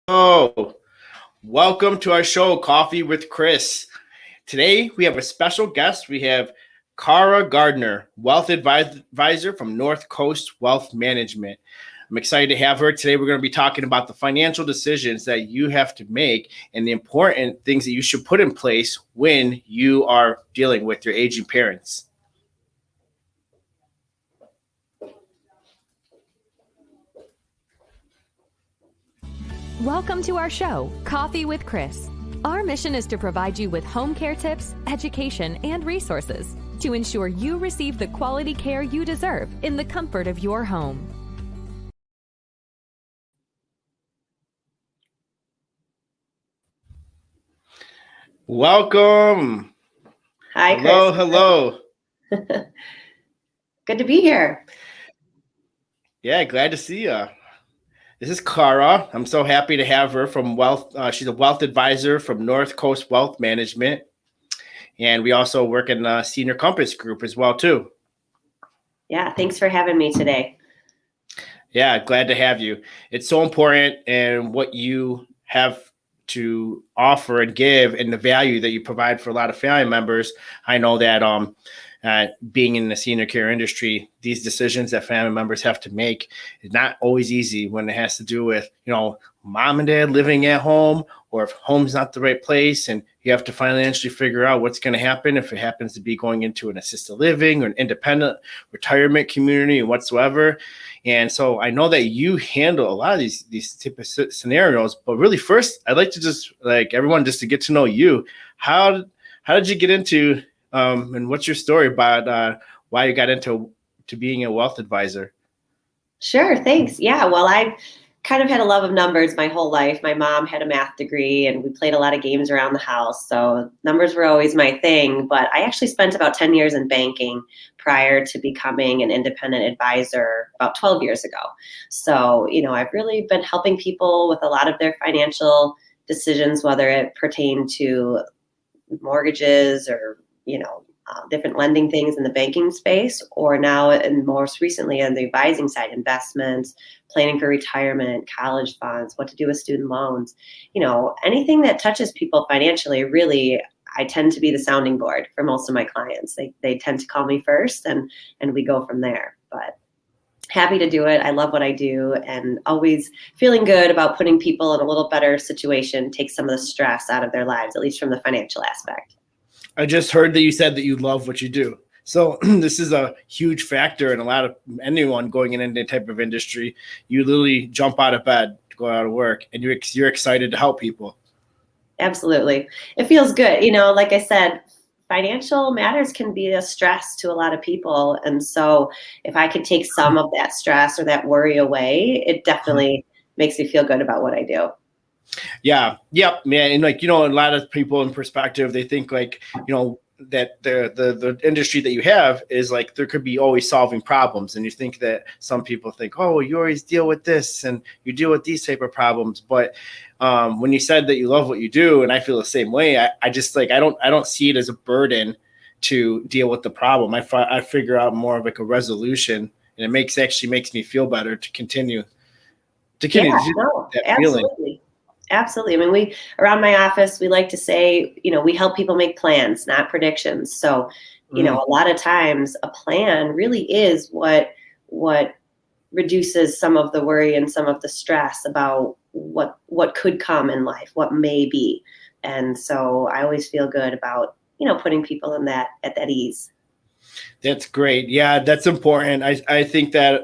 Oh, welcome to our show, Coffee with Chris. Today we have a special guest. We have Cara Gardner, wealth advisor from Northcoast Wealth Management. I'm excited to have her. Today we're going to be talking about the financial decisions that you have to make and the important things that you should put in place when you are dealing with your aging parents. Welcome to our show, Coffee with Chris. Our mission is to provide you with home care tips, education, and resources to ensure you receive the quality care you deserve in the comfort of your home. Welcome. Hi, Hello, Chris. hello. Good to be here. Yeah, glad to see you. This is Cara. I'm so happy to have her from Wealth. She's a wealth advisor from Northcoast Wealth Management. And we also work in the Senior Compass Group as well, too. Yeah, thanks for having me today. Yeah, glad to have you. It's so important and what you have to offer and give and the value that you provide for a lot of family members. I know that being in the senior care industry, these decisions that family members have to make is not always easy when it has to do with, mom and dad living at home, or if home's not the right place and you have to financially figure out what's going to happen if it happens to be going into an assisted living or an independent retirement community and whatsoever. And so I know that you handle a lot of these type of scenarios, but really first I'd like to just everyone just to get to know you. How did you get into and what's your story about why you got into being a wealth advisor? Sure, thanks. Yeah, well, I've kind of had a love of numbers my whole life. My mom had a math degree and we played a lot of games around the house. So numbers were always my thing. But I actually spent about 10 years in banking prior to becoming an independent advisor about 12 years ago. So, I've really been helping people with a lot of their financial decisions, whether it pertained to mortgages or different lending things in the banking space, or now and most recently on the advising side, investments, planning for retirement, college funds, what to do with student loans, anything that touches people financially. Really, I tend to be the sounding board for most of my clients. They tend to call me first and we go from there. But happy to do it. I love what I do and always feeling good about putting people in a little better situation, take some of the stress out of their lives, at least from the financial aspect. I just heard that you said that you love what you do. So this is a huge factor in a lot of anyone going in any type of industry. You literally jump out of bed to go out of work and you're excited to help people. Absolutely. It feels good. Like I said, financial matters can be a stress to a lot of people. And so if I could take some of that stress or that worry away, it definitely makes me feel good about what I do. Yeah. Yep, man. And a lot of people in perspective, they think that the industry that you have is there could be always solving problems. And you think that some people think, oh, you always deal with this and you deal with these type of problems. But when you said that you love what you do, and I feel the same way, I just I don't see it as a burden to deal with the problem. I figure out more of a resolution, and it actually makes me feel better to continue that absolutely. feeling. Absolutely. I mean, around my office, we like to say, we help people make plans, not predictions. So, a lot of times a plan really is what reduces some of the worry and some of the stress about what could come in life, what may be. And so I always feel good about, putting people at that ease. That's great. Yeah, that's important. I think that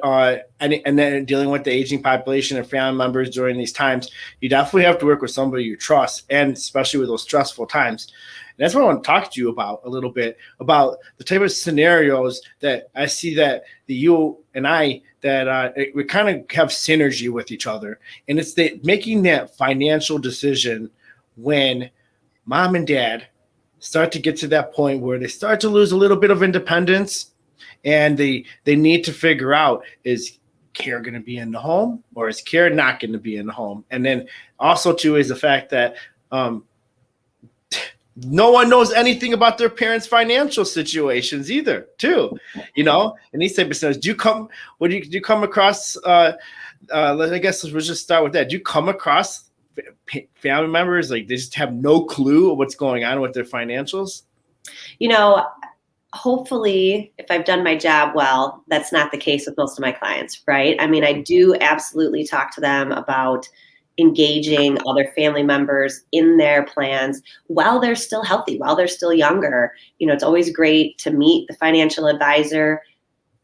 and then dealing with the aging population and family members during these times, you definitely have to work with somebody you trust, and especially with those stressful times. And that's what I want to talk to you about a little bit, about the type of scenarios that I see that you and I, that we kind of have synergy with each other. And it's making that financial decision when mom and dad start to get to that point where they start to lose a little bit of independence, and they need to figure out, is care going to be in the home or is care not going to be in the home? And then also too is the fact that no one knows anything about their parents' financial situations either, too. And these type of scenarios, do you come across I guess we'll just start with that. Do you come across family members, like they just have no clue of what's going on with their financials? Hopefully, if I've done my job well, that's not the case with most of my clients, right? I mean, I do absolutely talk to them about engaging other family members in their plans while they're still healthy, while they're still younger. It's always great to meet the financial advisor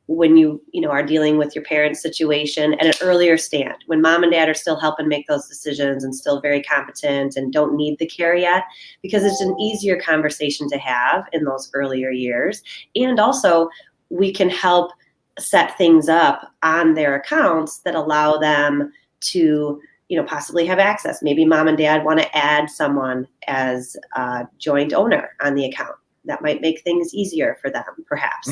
when you are dealing with your parents' situation at an earlier stand, when mom and dad are still helping make those decisions and still very competent and don't need the care yet, because it's an easier conversation to have in those earlier years. And also, we can help set things up on their accounts that allow them to possibly have access. Maybe mom and dad want to add someone as a joint owner on the account. That might make things easier for them, perhaps.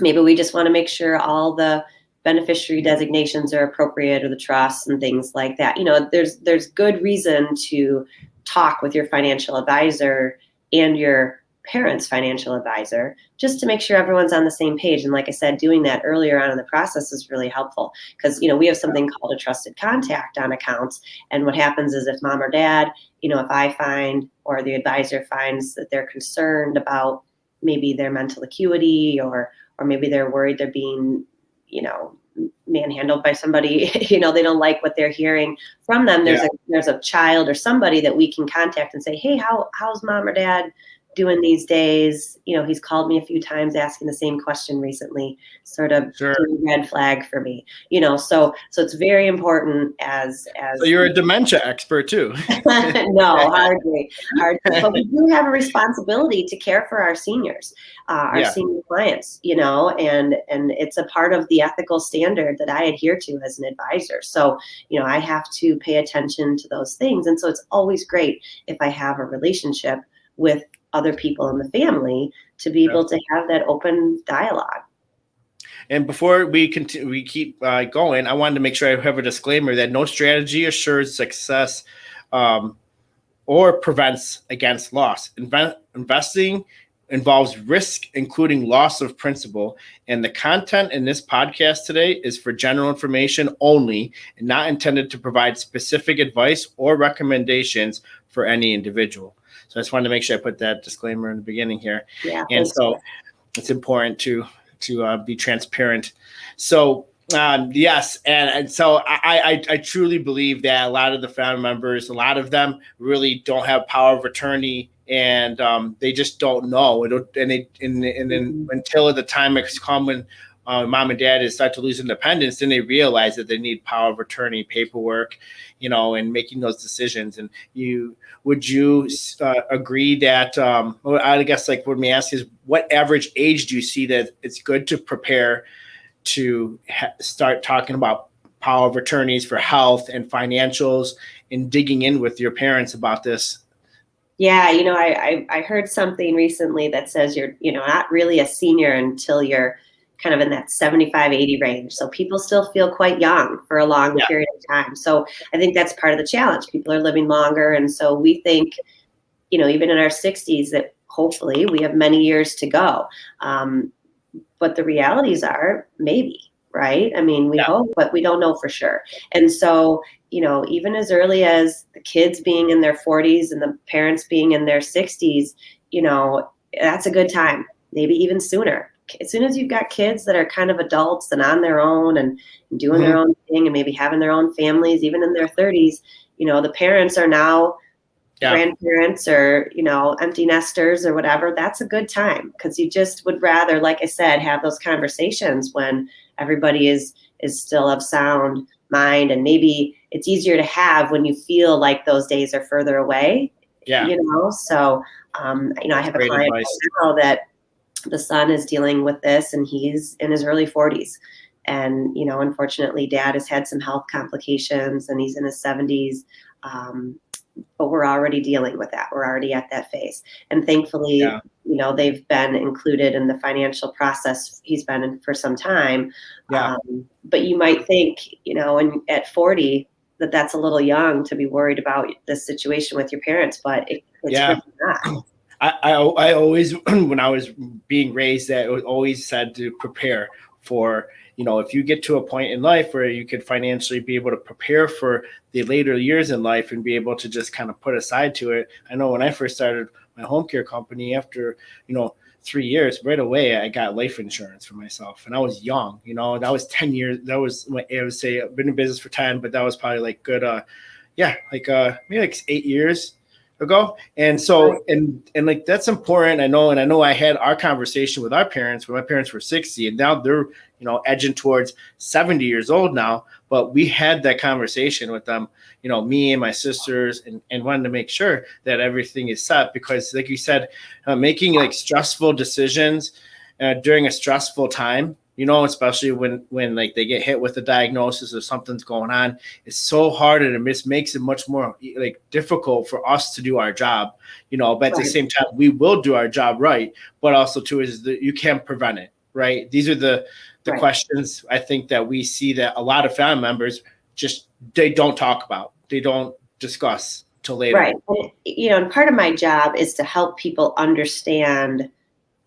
Maybe we just want to make sure all the beneficiary designations are appropriate, or the trusts and things like that. There's good reason to talk with your financial advisor and your parents' financial advisor just to make sure everyone's on the same page. And like I said, doing that earlier on in the process is really helpful, because we have something called a trusted contact on accounts. And what happens is, if mom or dad, if I find, or the advisor finds that they're concerned about maybe their mental acuity, or maybe they're worried they're being, manhandled by somebody, they don't like what they're hearing from them. There's a child or somebody that we can contact and say, hey, how's mom or dad doing these days? He's called me a few times asking the same question recently, sort of red flag for me, so it's very important as so you're a dementia expert too. No, hardly. But we do have a responsibility to care for our seniors, our senior clients, and it's a part of the ethical standard that I adhere to as an advisor. So, I have to pay attention to those things. And so it's always great if I have a relationship with other people in the family to be able to have that open dialogue. And before we keep going, I wanted to make sure I have a disclaimer that no strategy assures success or prevents against loss. Investing involves risk, including loss of principal, and the content in this podcast today is for general information only and not intended to provide specific advice or recommendations for any individual. So I just wanted to make sure I put that disclaimer in the beginning here. Yeah, and so it's important to be transparent. So yes, and so I truly believe that a lot of the family members, a lot of them really don't have power of attorney, and they just don't know. And then until the time has come when mom and dad start to lose independence, then they realize that they need power of attorney paperwork, and making those decisions. And would you agree that, I guess, like, what me ask is, what average age do you see that it's good to prepare to start talking about power of attorneys for health and financials, and digging in with your parents about this? Yeah, I heard something recently that says you're, not really a senior until you're kind of in that 75, 80 range. So people still feel quite young for a long period of time. So I think that's part of the challenge. People are living longer. And so we think, even in our 60s, that hopefully we have many years to go. But the realities are maybe, right? I mean, we hope, but we don't know for sure. And so, even as early as the kids being in their 40s and the parents being in their 60s, that's a good time, maybe even sooner. As soon as you've got kids that are kind of adults and on their own and doing their own thing and maybe having their own families, even in their 30s, the parents are now grandparents or, empty nesters or whatever. That's a good time, because you just would rather, like I said, have those conversations when everybody is still of sound mind. And maybe it's easier to have when you feel like those days are further away. So, I have a client right now that the son is dealing with this, and he's in his early 40s. And, unfortunately, dad has had some health complications, and he's in his 70s. But we're already dealing with that. We're already at that phase. And thankfully, they've been included in the financial process he's been in for some time. But you might think, at 40, that's a little young to be worried about this situation with your parents, but it's really not. I always, when I was being raised, that it was always said to prepare for, if you get to a point in life where you could financially be able to prepare for the later years in life and be able to just kind of put aside to it. I know when I first started my home care company, after, 3 years, right away, I got life insurance for myself. And I was young, that was 10 years. That was, I would say, I've been in business for 10, but that was probably like good, maybe like 8 years ago. And so, and like, that's important. I know I had our conversation with our parents when my parents were 60, and now they're, edging towards 70 years old now. But we had that conversation with them, me and my sisters, and wanted to make sure that everything is set, because like you said, making like stressful decisions during a stressful time, especially when like they get hit with a diagnosis or something's going on, it's so hard, and it makes it much more like difficult for us to do our job, but at the same time, we will do our job right. But also too, is that you can't prevent it, right? These are the questions I think that we see that a lot of family members they don't talk about, they don't discuss till later. Right. And part of my job is to help people understand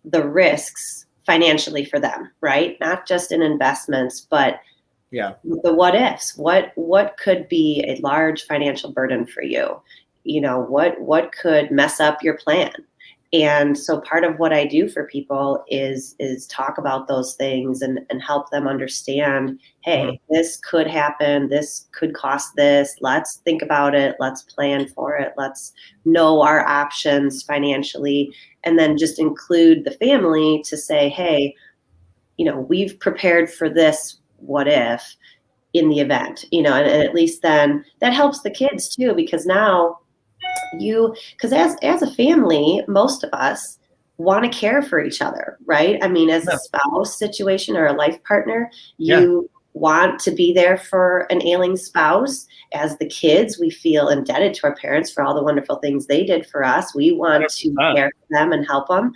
the risks financially for them, right? Not just in investments, but the what ifs. What could be a large financial burden for you? What could mess up your plan? And so part of what I do for people is talk about those things and help them understand, hey, this could happen. This could cost this. Let's think about it. Let's plan for it. Let's know our options financially. And then just include the family to say, hey, we've prepared for this what if in the event, and at least then that helps the kids too, because now because as a family, most of us want to care for each other, right? I mean, as a spouse situation or a life partner, you want to be there for an ailing spouse. As the kids, we feel indebted to our parents for all the wonderful things they did for us. We want to care for them and help them,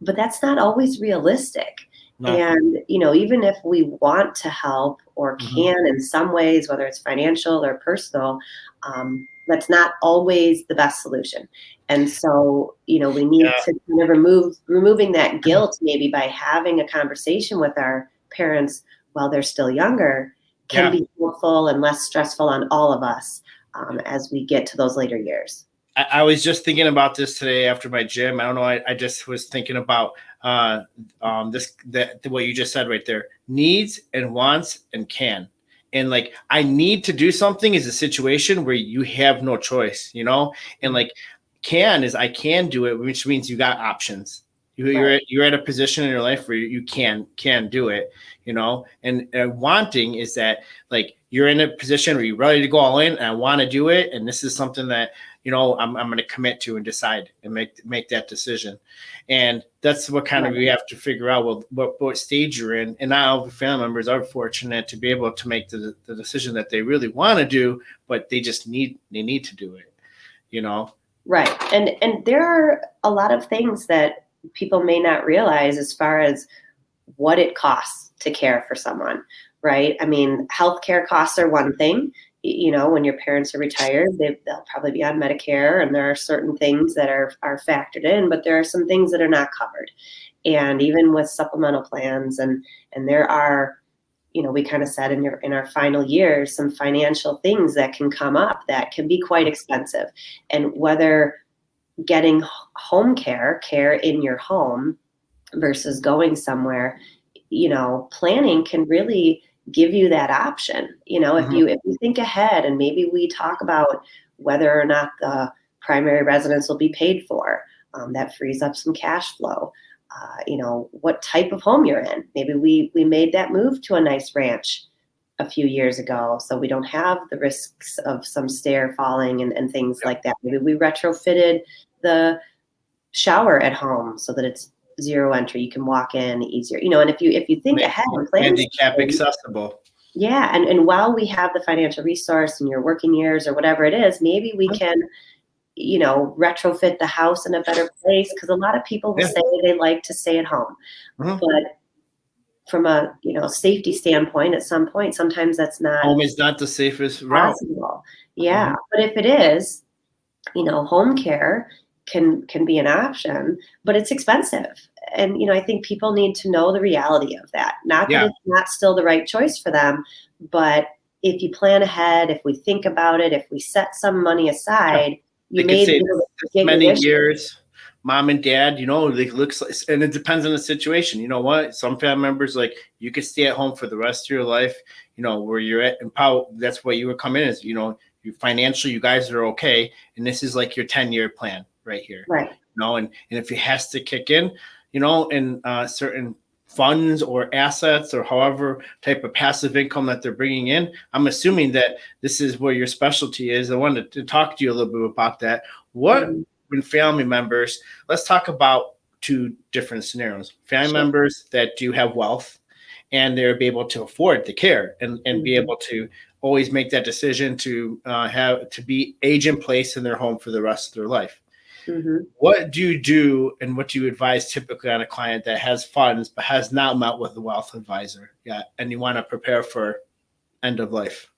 but that's not always realistic. No. And, even if we want to help or can in some ways, whether it's financial or personal, that's not always the best solution. And so, we need to kind of removing that guilt, maybe by having a conversation with our parents while they're still younger, can be helpful and less stressful on all of us as we get to those later years. I was just thinking about this today after my gym. I don't know. I just was thinking about what you just said right there: needs and wants and can. And like, I need to do something is a situation where you have no choice, and like can is I can do it, which means you got options. You're at a position in your life where you can do it, and wanting is that like you're in a position where you're ready to go all in and I want to do it. And this is something that, I'm going to commit to and decide and make that decision. And that's what kind of we have to figure out what stage you're in. And not all the family members are fortunate to be able to make the decision that they really want to do, but they just need to do it, Right. And there are a lot of things that people may not realize as far as what it costs to care for someone, right? I mean, healthcare costs are one thing. When your parents are retired, they'll probably be on Medicare, and there are certain things that are factored in, but there are some things that are not covered. And even with supplemental plans, and there are, we kind of said in our final years, some financial things that can come up that can be quite expensive. And whether getting home care in your home versus going somewhere, planning can really give you that option. If you think ahead, and maybe we talk about whether or not the primary residence will be paid for, that frees up some cash flow. What type of home you're in. Maybe we made that move to a nice ranch a few years ago, so we don't have the risks of some stair falling and things like that. Maybe we retrofitted the shower at home so that it's zero entry. You can walk in easier, and if you think ahead and plan, handicap accessible. Yeah. And while we have the financial resource in your working years or whatever it is, maybe we can, retrofit the house in a better place. Because a lot of people will say they like to stay at home, but from a, safety standpoint, at some point, sometimes that's not. Home is not the safest route. Possible. Yeah. But if it is, home care can be an option, but it's expensive. And, I think people need to know the reality of that. Not that Yeah. it's not still the right choice for them, but if you plan ahead, if we think about it, if we set some money aside, you They could may be say able to this get your many wish. years, mom and dad, it looks like, and it depends on the situation. You know what? Some family members, like, you could stay at home for the rest of your life, where you're at, and that's what you would come in as, you financially, you guys are okay. And this is like your 10-year plan right here, Right. and if it has to kick in, in certain funds or assets or however type of passive income that they're bringing in, I'm assuming that this is where your specialty is. I wanted to talk to you a little bit about that. What when family members, let's talk about two different scenarios. Family members that do have wealth and they're be able to afford the care and be able to always make that decision to have to be age in place in their home for the rest of their life. What do you do and what do you advise typically on a client that has funds but has not met with a wealth advisor yet and you want to prepare for end of life?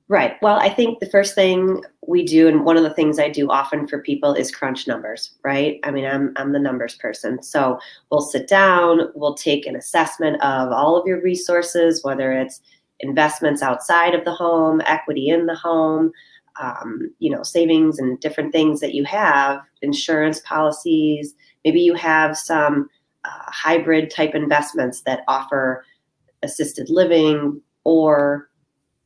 Right. Well, I think the first thing we do, and one of the things I do often for people, is crunch numbers, right? I mean, I'm the numbers person. So we'll sit down, we'll take an assessment of all of your resources, whether it's investments outside of the home, equity in the home, savings and different things that you have, insurance policies. Maybe you have some hybrid type investments that offer assisted living or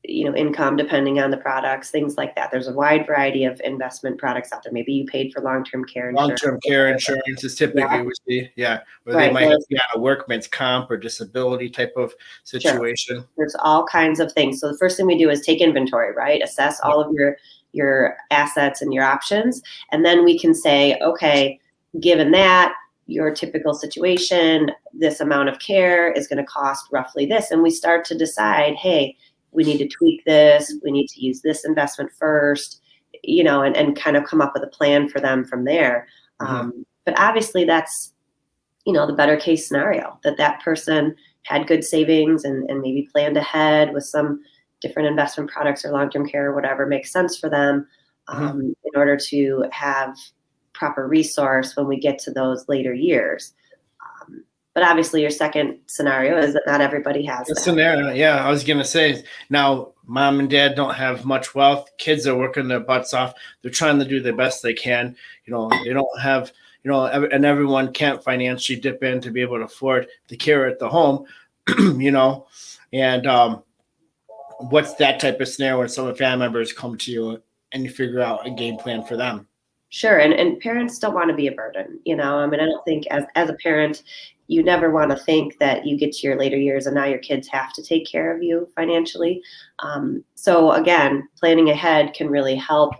income depending on the products, things like that. There's a wide variety of investment products out there. Maybe you paid for long-term care insurance. Long-term care insurance is typically where Right. they might have to be on a workman's comp or disability type of situation. Sure. There's all kinds of things. So the first thing we do is take inventory, right? Assess all of your assets and your options. And then we can say, okay, given that, your typical situation, this amount of care is going to cost roughly this. And we start to decide, hey, we need to tweak this. We need to use this investment first, and kind of come up with a plan for them from there. But obviously that's, the better case scenario, that person had good savings and maybe planned ahead with some different investment products or long-term care or whatever makes sense for them in order to have proper resource when we get to those later years. But obviously your second scenario is that not everybody has that. Scenario, yeah. I was going to say, now mom and dad don't have much wealth. Kids are working their butts off. They're trying to do the best they can. They don't have, and everyone can't financially dip in to be able to afford the care at the home, and what's that type of scenario when some of the family members come to you and you figure out a game plan for them? Sure. And parents don't want to be a burden. I don't think as a parent, you never want to think that you get to your later years and now your kids have to take care of you financially. So again, planning ahead can really help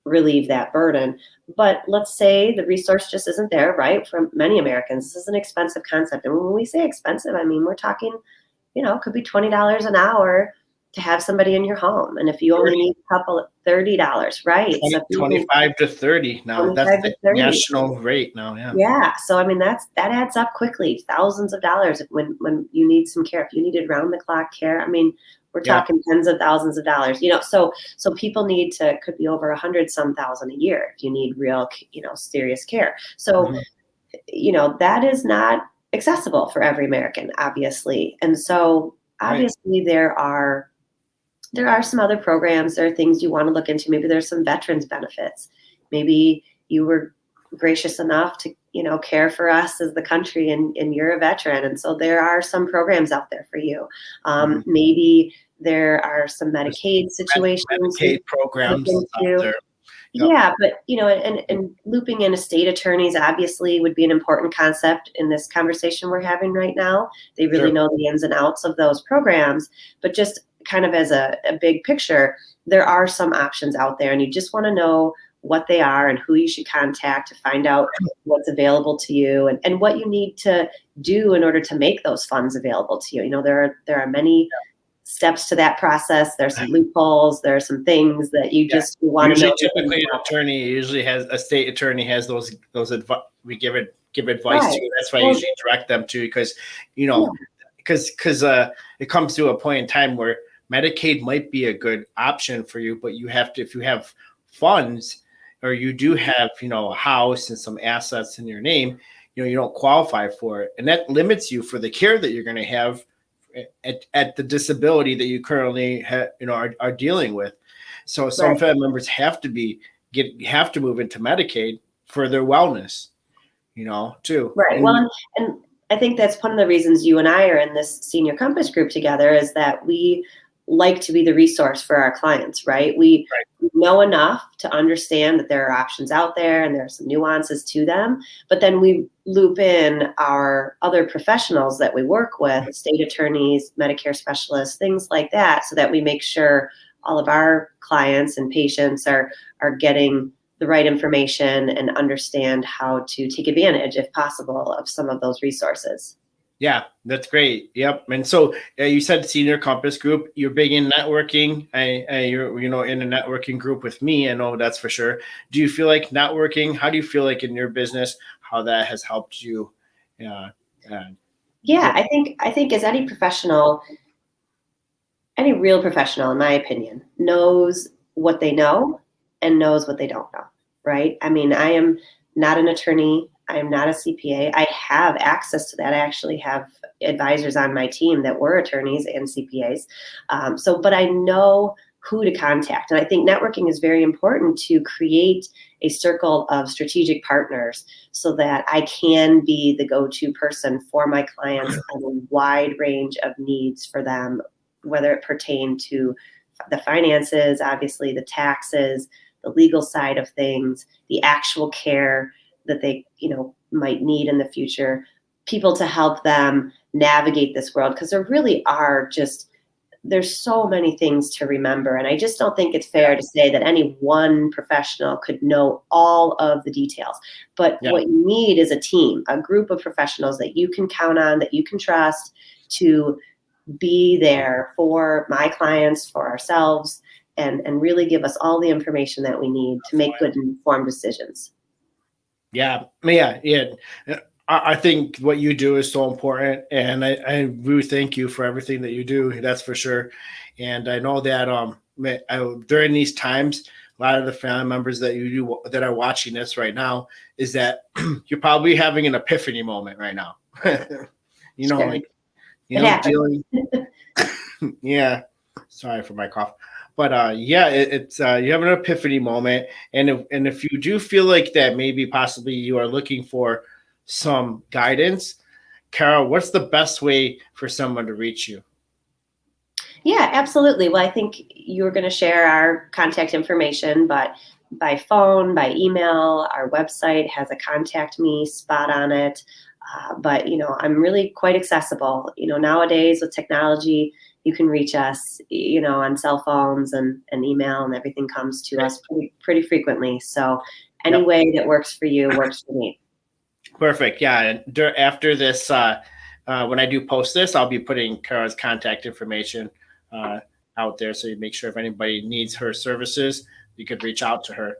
relieve that burden. But let's say the resource just isn't there, right? For many Americans, this is an expensive concept. And when we say expensive, I mean, we're talking, it could be $20 an hour to have somebody in your home. And if you only need a couple, $30, right? 25 to 30 now. That's the national rate now. Yeah. So, I mean, that adds up quickly, thousands of dollars when you need some care. If you needed round the clock care, I mean, we're talking tens of thousands of dollars, so people could be over 100-some thousand a year if you need real, serious care. So, that is not accessible for every American, obviously. And so obviously there are some other programs. There are things you want to look into. Maybe there's some veterans benefits. Maybe you were gracious enough to, care for us as the country and you're a veteran. And so there are some programs out there for you. Maybe there are some Medicaid situations. Medicaid programs out there. Yep. Yeah, but and looping in estate attorneys obviously would be an important concept in this conversation we're having right now. They really know the ins and outs of those programs, but just kind of as a big picture, there are some options out there, and you just want to know what they are and who you should contact to find out what's available to you and what you need to do in order to make those funds available to you. There are many steps to that process. There's some loopholes. There are some things that you just want to know. Typically, a state attorney has those we give advice to. That's why I usually direct them to, because it comes to a point in time where Medicaid might be a good option for you, but you have to, if you have funds, or you do have, a house and some assets in your name, you don't qualify for it. And that limits you for the care that you're going to have at the disability that you currently are dealing with. So some Right. family members have to move into Medicaid for their wellness, too. Right. Well, and I think that's one of the reasons you and I are in this Senior Compass group together, is that we like to be the resource for our clients, right? We know enough to understand that there are options out there and there are some nuances to them, but then we loop in our other professionals that we work with, state attorneys, Medicare specialists, things like that, so that we make sure all of our clients and patients are getting the right information and understand how to take advantage, if possible, of some of those resources. Yeah, that's great. Yep. And so you said Senior Compass Group, you're big in networking. You're, in a networking group with me. I know that's for sure. Do you feel like networking, how do you feel like in your business, how that has helped you? Yeah, I think as any professional, any real professional, in my opinion, knows what they know and knows what they don't know, right? I mean, I am not an attorney. I am not a CPA. I have access to that. I actually have advisors on my team that were attorneys and CPAs. But I know who to contact. And I think networking is very important to create a circle of strategic partners so that I can be the go-to person for my clients on a wide range of needs for them, whether it pertain to the finances, obviously the taxes, the legal side of things, the actual care that they, might need in the future, people to help them navigate this world. Because there really are there's so many things to remember. And I just don't think it's fair to say that any one professional could know all of the details. But what you need is a team, a group of professionals that you can count on, that you can trust to be there for my clients, for ourselves, and really give us all the information that we need to make good informed decisions. Yeah. I think what you do is so important, and I really thank you for everything that you do. That's for sure. And I know that during these times, a lot of the family members that are watching this right now is that you're probably having an epiphany moment right now. Sure. Dealing. Yeah. Sorry for my cough. But it's you have an epiphany moment, and if you do feel like that, maybe possibly you are looking for some guidance, Cara, what's the best way for someone to reach you? Yeah, absolutely. Well, I think you were going to share our contact information, but by phone, by email, our website has a contact me spot on it. But I'm really quite accessible. Nowadays with technology, you can reach us, on cell phones and email, and everything comes to us pretty frequently. So any way that works for you works for me. Perfect. Yeah. And after this, when I do post this, I'll be putting Cara's contact information out there. So you make sure if anybody needs her services, you could reach out to her.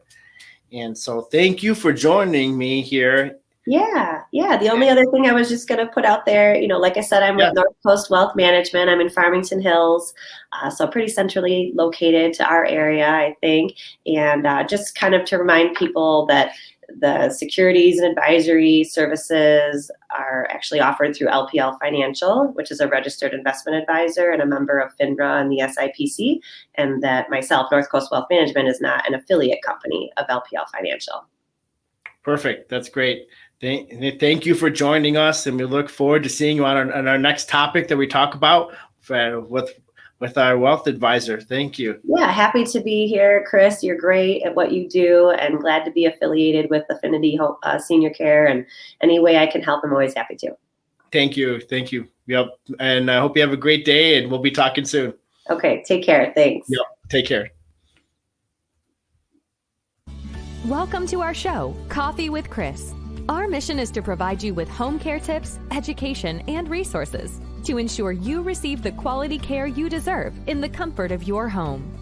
And so thank you for joining me here. Yeah. The only other thing I was just going to put out there, like I said, I'm with Northcoast Wealth Management. I'm in Farmington Hills, so pretty centrally located to our area, I think. And just kind of to remind people that the securities and advisory services are actually offered through LPL Financial, which is a registered investment advisor and a member of FINRA and the SIPC, and that myself, Northcoast Wealth Management, is not an affiliate company of LPL Financial. Perfect. That's great. Thank you for joining us, and we look forward to seeing you on our next topic that we talk about with our wealth advisor. Thank you. Yeah, happy to be here, Chris. You're great at what you do, and glad to be affiliated with Affinity Senior Care. And any way I can help, I'm always happy to. Thank you. Yep. And I hope you have a great day, and we'll be talking soon. Okay. Take care. Thanks. Yep. Take care. Welcome to our show, Coffee with Chris. Our mission is to provide you with home care tips, education, and resources to ensure you receive the quality care you deserve in the comfort of your home.